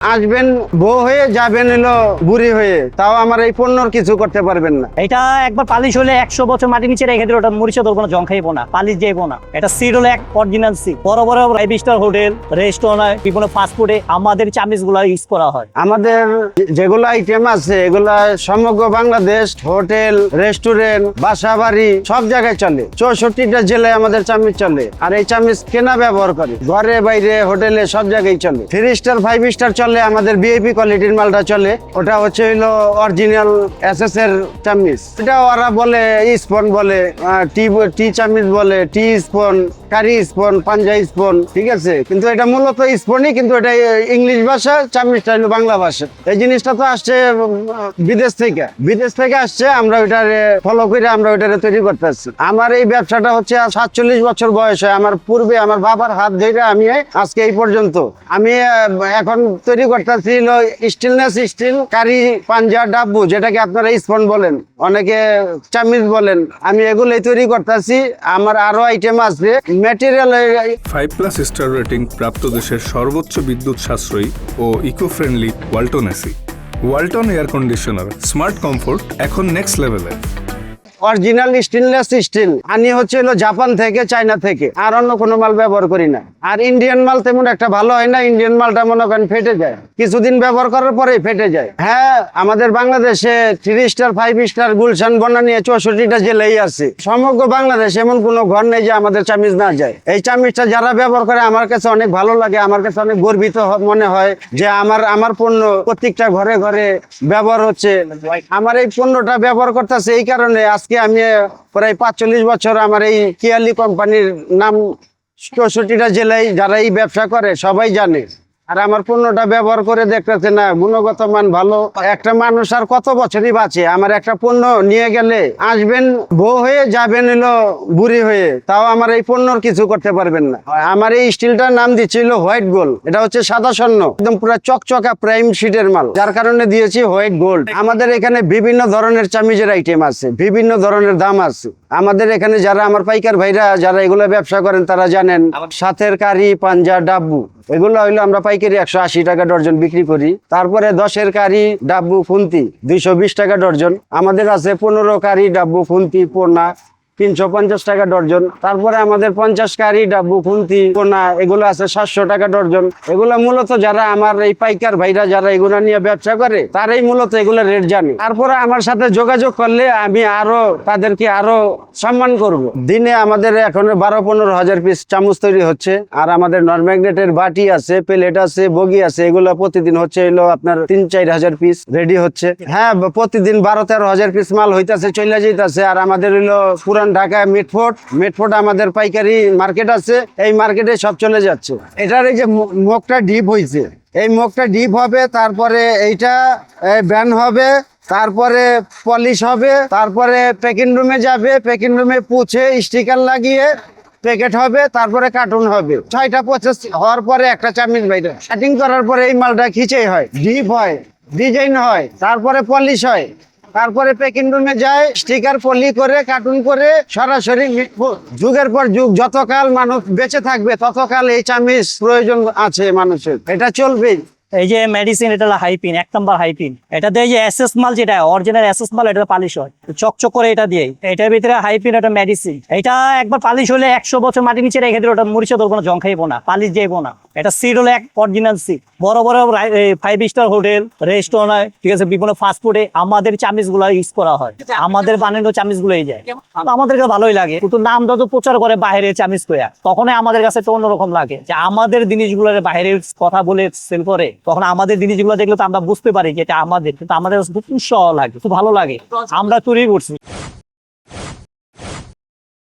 আসবেন বউ হয়ে, যাবেন হলো বুড়ি হয়ে, তাও আমার এই পণ্যর কিছু করতে পারবেন না। এটা একবার পালিশ হলে 100 বছর মাটি নিচে রেখে দিলে ওটা মরিচা ধরবো না, জং খাইবো না, পালিশ যাইবো না। এটা সিড হলো এক অরিজিনাল সিড। বড় বড় 5 স্টার হোটেল, রেস্টুরেন্ট, বিভিন্ন ফাস্টফুডে আমাদের চামিচ গুলা ইউজ করা হয়। আমাদের যেগুলো আইটেম আছে এগুলা সমগ্র বাংলাদেশ, হোটেল, রেস্টুরেন্ট, বাসা বাড়ি সব জায়গায় চলে। 64টা জেলায় আমাদের চামিচ চলে। আর এই চামিচ কেনা ব্যবহার করে, ঘরে বাইরে হোটেলে সব জায়গায় চলে। 3 স্টার 5 স্টার চলে, আমাদের ভিআইপি কোয়ালিটির মালটা চলে। ওটা হচ্ছে হইলো অরিজিনাল এসএস এর চামিচ। এটা ওরা বলে স্পন বলে, টি চামিচ বলে, টি স্পন, কারি স্পন, পাঞ্জা স্পন, ঠিক আছে। কিন্তু এটা মূলত স্পনই, কিন্তু এটা ইংলিশ ভাষা, চামিচটা হলো বাংলা ভাষা। এই জিনিসটা তো আসছে বিদেশ থেকে আসছে। আমরা ওইটারে ফলো করে আমরা ওইটারে তৈরি করতেছি। আমার এই ব্যবসাটা হচ্ছে 47 বছর বয়সে। আমার পূর্বে আমার বাবার হাত ধরে আমি আজকে এই পর্যন্ত আমি এখন তৈরি করতেছি স্টিলনেস স্টিল, কারি, পাঞ্জা, ডাব্বু, যেটাকে আপনারা স্পন বলেন, অনেকে চামিচ বলেন। আমি এগুলোই তৈরি করতেছি। আমার আরো আইটেম আছে ম্যাটেরিয়াল। 5+ স্টার রেটিং প্রাপ্ত দেশের সর্বোচ্চ বিদ্যুৎ সাশ্রয়ী ও eco friendly Walton AC. Walton air conditioner, smart comfort এখন নেক্সট লেভেলে। অরিজিনাল স্টেনলেস স্টিল আনি হচ্ছে হলো জাপান থেকে, চায়না থেকে। আর অন্য কোনো মাল ব্যবহার করি না। আর ইন্ডিয়ান মাল তেমন একটা ভালো হয় না। ইন্ডিয়ান মালটা মনে করেন ফেটে যায়, কিছুদিন ব্যবহার করার পরেই ফেটে যায়। হ্যাঁ, আমাদের বাংলাদেশে 3 স্টার 5 স্টার গুলশান বনানী 64টা জেলায় আছে। সমগ্র বাংলাদেশ এমন কোনো ঘর নেই যে আমাদের চামিচ না যায়। এই চামিচটা যারা ব্যবহার করে আমার কাছে অনেক ভালো লাগে, আমার কাছে অনেক গর্বিত মনে হয় যে আমার পণ্য প্রত্যেকটা ঘরে ঘরে ব্যবহার হচ্ছে। আমার এই পণ্যটা ব্যবহার করতেছে এই কারণে আজকে আমি প্রায় 45 বছর আমার এই কিয়ালি কোম্পানির নাম 64টা জেলায় যারা এই ব্যবসা করে সবাই জানে। আর আমার পণ্যটা ব্যবহার করে দেখতেছে না, গুণগত মান ভালো। একটা মানুষ আর কত বছরই বাঁচে? আমার একটা পণ্য নিয়ে গেলে আসবেন বউ হয়ে, যাবেন হলো বুড়ি হয়ে, তাও আমার এই পণ্যর কিছু করতে পারবেন না। আমার এই স্টিলটার নাম দিচ্ছিল হোয়াইট গোল্ড। এটা হচ্ছে সাদা স্বর্ণ, একদম পুরো চকচকা প্রাইম শিটের মাল, যার কারণে দিয়েছি হোয়াইট গোল্ড। আমাদের এখানে বিভিন্ন ধরনের চামিজের আইটেম আছে, বিভিন্ন ধরনের দাম আছে। আমাদের এখানে যারা আমার পাইকার ভাইরা যারা এগুলো ব্যবসা করেন তারা জানেন, সাথের কারি, পাঞ্জা, ডাব্বু, এগুলো হইলো আমরা পাইকারি 180 টাকা ডর্জন বিক্রি করি। তারপরে 10-এর কারি, ডাব্বু, খুন্তি 220 টাকা ডর্জন। আমাদের আছে 15 কারি, ডাব্বু, খুন্তি, পোনা 350 টাকা ডর্জন। তারপরে আমাদের 50 কারি, ডাব্বু, খুন্তি, পোনা, এগুলো আছে 700 টাকা ডর্জন। এগুলো মূলত যারা আমার এই পাইকার ভাইরা যারা এগুলো নিয়ে ব্যবসা করে তারাই মূলত এগুলো রেট জানে। তারপরে আমার সাথে যোগাযোগ করলে আমি আরো তাদেরকে আরো সম্মান করব। দিনে আমাদের এখন 12-15 হাজার পিস চামচ তৈরি হচ্ছে। আর আমাদের নরম্যাগনেটের বাটি আছে, প্লেট আছে, বগি আছে, এগুলো প্রতিদিন হচ্ছে হলো আপনার 3-4 হাজার পিস রেডি হচ্ছে। হ্যাঁ, প্রতিদিন 12-13 হাজার পিস মাল হইতাছে, চলে যাইতাছে। আর আমাদের হলো পুরান ঢাকা মিটফোর্ট আমাদের পাইকারি মার্কেট আছে, এই মার্কেটে সব চলে যাচ্ছে। এটার এই যে মুখটা ডিপ হয়েছে, এই মুখটা ডিপ হবে, তারপরে এইটা ব্যান হবে, তারপরে পলিশ হবে, তারপরে প্যাকিং রুমে যাবে, প্যাকিং রুমে পুছে স্টিকার লাগিয়ে প্যাকেট হবে, তারপরে কার্টুন হবে। 6টা প্রসেস হওয়ার পরে একটা চামিচ বাইরে কাটিং করার পরে এই মালটা খিচেই হয়, ডিপ হয়, ডিজাইন হয়, তারপরে পলিশ হয়, তারপরে প্যাকিং রুমে যায়, স্টিকার পলি করে কার্টুন করে সরাসরি যুগের পর যুগ যতকাল মানুষ বেঁচে থাকবে ততকাল এই চামিচ প্রয়োজন আছে মানুষের, এটা চলবেই। এই যে মেডিসিন, এটা হলো হাইপিন, 1 নম্বর হাইপিন। এটাতে এই যে এসএস মাল, যেটা অরিজিনাল এসএস মাল, এটা পালিশ হয় চকচক করে। এটা দিয়ে এটার ভিতরে হাইপিন, এটা মেডিসিন। এটা একবার পালিশ হলে 100 বছর মাটি নিচে রেখে দিলে ওটা মরিচা ধরবো না, জং খাইবো না, পালিশ যাইবো না। এটা সিড হলো এক অরিজিনাল সিড। বড় বড় 5 স্টার হোটেল, রেস্টুরেন্ট, ঠিক আছে, বিভিন্ন ফাস্টফুডে আমাদের চামিচ গুলা ইউজ করা হয়। আমাদের বানানো চামিচ গুলোই যায়, আমাদের কাছে ভালোই লাগে। কিন্তু নাম যত প্রচার করে বাইরে চামিচ কয়া, তখন আমাদের কাছে তো অন্যরকম লাগে যে আমাদের জিনিসগুলোর বাইরের কথা বলে সেল করে। তখন আমাদের জিনিসগুলো দেখলে তো আমরা বুঝতে পারি যে এটা আমাদের, কিন্তু আমাদের খুব উৎসাহ লাগে, খুব ভালো লাগে, আমরা তৈরি করছি।